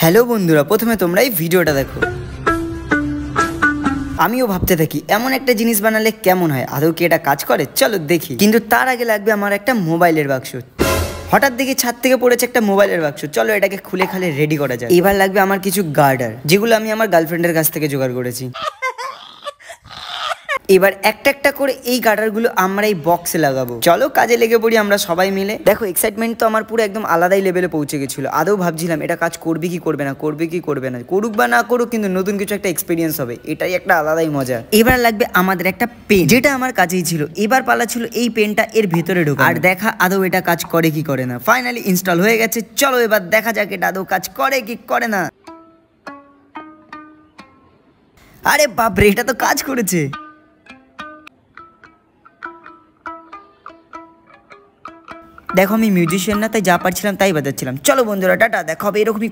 Hello বন্ধুরা, প্রথমে তোমরা এই ভিডিওটা দেখো। আমিও ভাবতে থাকি এমন একটা জিনিস বানালে কেমন হয়, আদৌ কি এটা কাজ করে, চলো দেখি। কিন্তু তার আগে লাগবে আমার একটা মোবাইলের বাক্স। হঠাৎ দেখি ছাদ থেকে পড়েছে একটা মোবাইলের বাক্স, চলো এটাকে খুলে খালে রেডি করা যায়। এবার লাগবে আমার কিছু গার্ডার, যেগুলো আমি আমার গার্লফ্রেন্ডের কাছ থেকে জোগাড় করেছি। এবার একটা একটা করে এই গার্ডারগুলো আমরা এই বক্সে লাগাবো। চলো কাজে লেগে পড়ি আমরা সবাই মিলে। দেখো এক্সাইটমেন্ট তো আমার পুরো একদম আলাদাই লেভেলে পৌঁছে গেছিল। আদৌ ভাবছিলাম এটা কাজ করবে কি করবে না, করবে কি করবে না, করুক বা না করুক, কিন্তু নতুন কিছু একটা এক্সপিরিয়েন্স হবে, এটাই একটা আলাদাই মজা। এবার লাগবে আমাদের একটা পেন, যেটা আমার কাছেই ছিল। এবার পালা ছিল এই পেনটা এর ভেতরে ঢোকা আর দেখা আদৌ এটা কাজ করে কি করে না। ফাইনালি ইনস্টল হয়ে গেছে, চলো এবার দেখা যাক এটা আদৌ কাজ করে কি করে না। আরে বাপরে, এটা তো কাজ করেছে। দেখো আমি মিউজিশিয়ান না, তাই যা পারছিলাম তাই বাজাচ্ছিলাম। চলো বন্ধুরা, টাটা, দেখা হবে এরকমই।